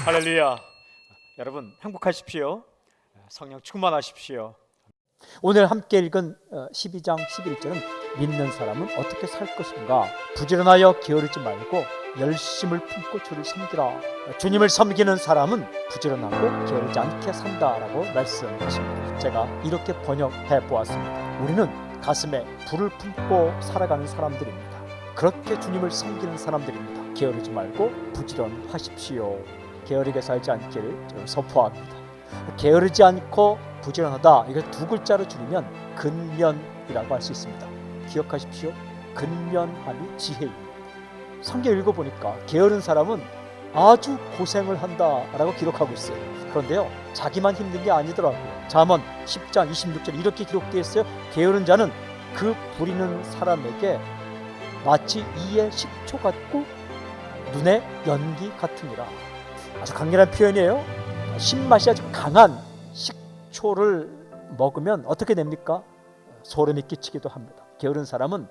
할렐루야. 여러분 행복하십시오. 성령 충만하십시오. 오늘 함께 읽은 12장 11절은 믿는 사람은 어떻게 살 것인가, 부지런하여 게으르지 말고 열심을 품고 주를 섬기라. 주님을 섬기는 사람은 부지런하고 게으르지 않게 산다라고 말씀하십니다. 제가 이렇게 번역해 보았습니다. 우리는 가슴에 불을 품고 살아가는 사람들입니다. 그렇게 주님을 섬기는 사람들입니다. 게으르지 말고 부지런하십시오. 게으르게 살지 않기를 선포합니다. 게으르지 않고 부지런하다, 이거 두 글자로 줄이면 근면이라고 할 수 있습니다. 기억하십시오. 근면함이 지혜입니다. 성경 읽어보니까 게으른 사람은 아주 고생을 한다라고 기록하고 있어요. 그런데요, 자기만 힘든 게 아니더라고요. 잠언 10장 26절 이렇게 기록되어 있어요. 게으른 자는 그 부리는 사람에게 마치 이의 식초 같고 눈의 연기 같으니라. 아주 강렬한 표현이에요. 신맛이 아주 강한 식초를 먹으면 어떻게 됩니까? 소름이 끼치기도 합니다. 게으른 사람은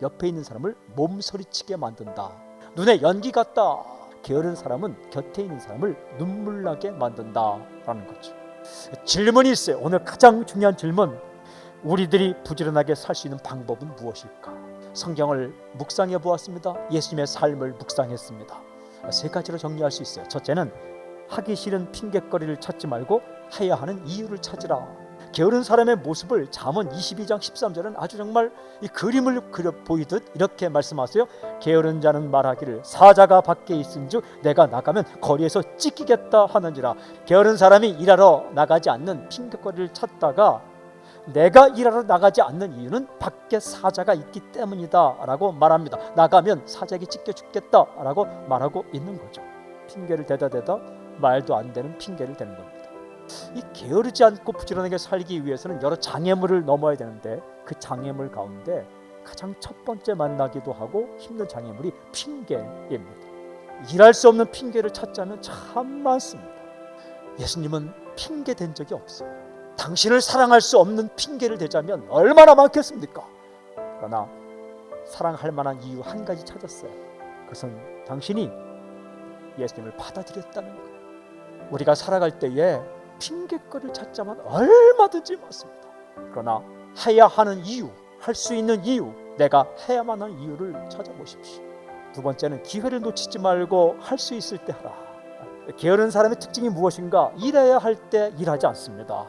옆에 있는 사람을 몸서리치게 만든다. 눈에 연기 같다. 게으른 사람은 곁에 있는 사람을 눈물 나게 만든다라는 거죠. 질문이 있어요. 오늘 가장 중요한 질문. 우리들이 부지런하게 살 수 있는 방법은 무엇일까? 성경을 묵상해 보았습니다. 예수님의 삶을 묵상했습니다. 세 가지로 정리할 수 있어요. 첫째는 하기 싫은 핑곗거리를 찾지 말고 해야 하는 이유를 찾으라. 게으른 사람의 모습을 잠언 22장 13절은 아주 정말 이 그림을 그려 보이듯 이렇게 말씀하세요. 게으른 자는 말하기를 사자가 밖에 있은즉 내가 나가면 거리에서 찢기겠다 하는지라. 게으른 사람이 일하러 나가지 않는 핑곗거리를 찾다가 내가 일하러 나가지 않는 이유는 밖에 사자가 있기 때문이다 라고 말합니다. 나가면 사자에게 찢겨 죽겠다 라고 말하고 있는 거죠. 핑계를 대다 말도 안 되는 핑계를 대는 겁니다. 이 게으르지 않고 부지런하게 살기 위해서는 여러 장애물을 넘어야 되는데 그 장애물 가운데 가장 첫 번째 만나기도 하고 힘든 장애물이 핑계입니다. 일할 수 없는 핑계를 찾자면 참 많습니다. 예수님은 핑계 댄 적이 없어요. 당신을 사랑할 수 없는 핑계를 대자면 얼마나 많겠습니까? 그러나 사랑할 만한 이유 한 가지 찾았어요. 그것은 당신이 예수님을 받아들였다는 거예요. 우리가 살아갈 때에 핑계거리를 찾자면 얼마든지 많습니다. 그러나 해야 하는 이유, 할 수 있는 이유, 내가 해야만 하는 이유를 찾아보십시오. 두 번째는 기회를 놓치지 말고 할 수 있을 때 하라. 게으른 사람의 특징이 무엇인가? 일해야 할 때 일하지 않습니다.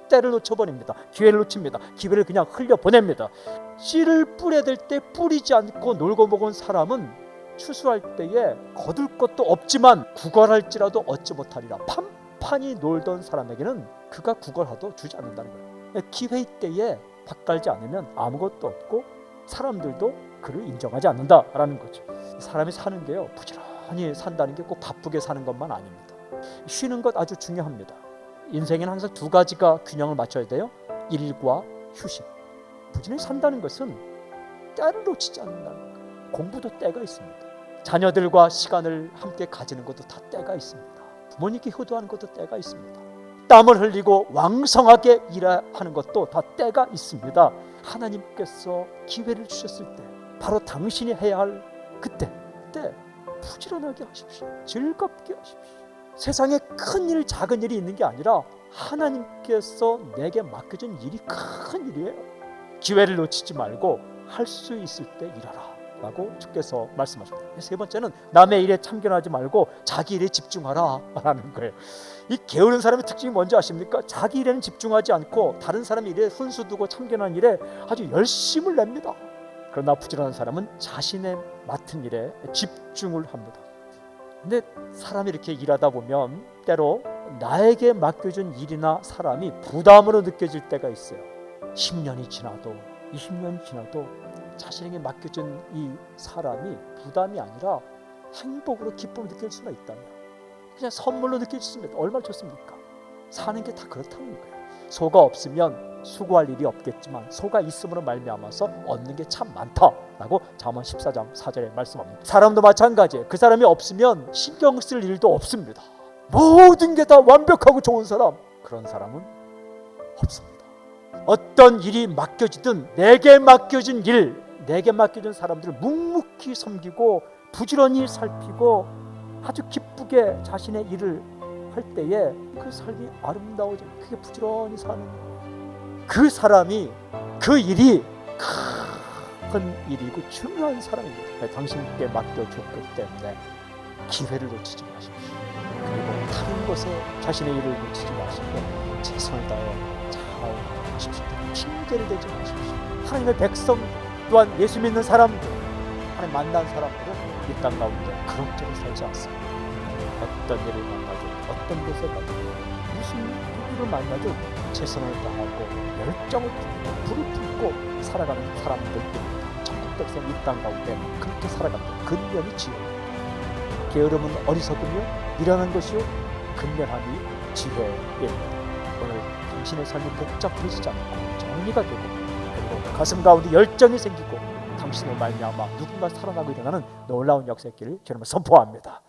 때를 놓쳐버립니다. 기회를 놓칩니다. 기회를 그냥 흘려보냅니다. 씨를 뿌려야 될 때 뿌리지 않고 놀고 먹은 사람은 추수할 때에 거둘 것도 없지만 구걸할지라도 얻지 못하리라. 판판히 놀던 사람에게는 그가 구걸하도 주지 않는다는 거예요. 기회의 때에 밭갈지 않으면 아무것도 없고 사람들도 그를 인정하지 않는다라는 거죠. 사람이 사는 게요, 부지런히 산다는 게 꼭 바쁘게 사는 것만 아닙니다. 쉬는 것 아주 중요합니다. 인생에는 항상 두 가지가 균형을 맞춰야 돼요. 일과 휴식. 부지런히 산다는 것은 때를 놓치지 않는다는 거예요. 공부도 때가 있습니다. 자녀들과 시간을 함께 가지는 것도 다 때가 있습니다. 부모님께 효도하는 것도 때가 있습니다. 땀을 흘리고 왕성하게 일하는 것도 다 때가 있습니다. 하나님께서 기회를 주셨을 때 바로 당신이 해야 할 그때 부지런하게 하십시오. 즐겁게 하십시오. 세상에 큰 일, 작은 일이 있는 게 아니라 하나님께서 내게 맡겨준 일이 큰 일이에요. 기회를 놓치지 말고 할 수 있을 때 일하라 라고 주께서 말씀하십니다. 세 번째는 남의 일에 참견하지 말고 자기 일에 집중하라 라는 거예요. 이 게으른 사람의 특징이 뭔지 아십니까? 자기 일에는 집중하지 않고 다른 사람의 일에 훈수 두고 참견하는 일에 아주 열심을 냅니다. 그러나 부지런한 사람은 자신의 맡은 일에 집중을 합니다. 근데 사람이 이렇게 일하다 보면 때로 나에게 맡겨준 일이나 사람이 부담으로 느껴질 때가 있어요. 10년이 지나도 20년이 지나도 자신에게 맡겨준 이 사람이 부담이 아니라 행복으로 기쁨을 느낄 수가 있다면 그냥 선물로 느낄 수 있습니다. 얼마나 좋습니까? 사는 게 다 그렇다는 거예요. 소가 없으면 수고할 일이 없겠지만 소가 있음으로 말미암아서 얻는 게 참 많다라고 잠언 14장 4절에 말씀합니다. 사람도 마찬가지예요. 그 사람이 없으면 신경 쓸 일도 없습니다. 모든 게 다 완벽하고 좋은 사람, 그런 사람은 없습니다. 어떤 일이 맡겨지든 내게 맡겨진 일, 내게 맡겨진 사람들을 묵묵히 섬기고 부지런히 살피고 아주 기쁘게 자신의 일을 할 때에 그 삶이 아름다워져. 그게 부지런히 사는 거예요. 그 사람이 그 일이 큰 일이고 중요한 사람입니다. 당신께 맡겨줬기 때문에 기회를 놓치지 마십시오. 그리고 다른 것에 자신의 일을 놓치지 마시고 최선을 다해 잘하십시오. 핑계를 대지 마십시오. 하나님의 백성 또한 예수 믿는 사람들, 하나님 만난 사람들은 이 땅 가운데 그럭저럭 살지 않습니다. 어떤 일을 만나든 어떤 곳에 가든 무슨 누구를 만나든 최선을 다하고 열정을 품고 불을 품고 살아가는 사람들입니다. 천국 백성 이 땅 가운데 그렇게 살아갑니다. 근면이 지혜입니다. 게으름은 어리석으며 미련한 것이요 근면함이 지혜입니다. 오늘 당신의 삶이 복잡해지지 않고 정리가 되고 그리고 가슴 가운데 열정이 생기고 당신의 말미암아 누군가 살아나고 일어나는 놀라운 역사의 길을 저는 선포합니다.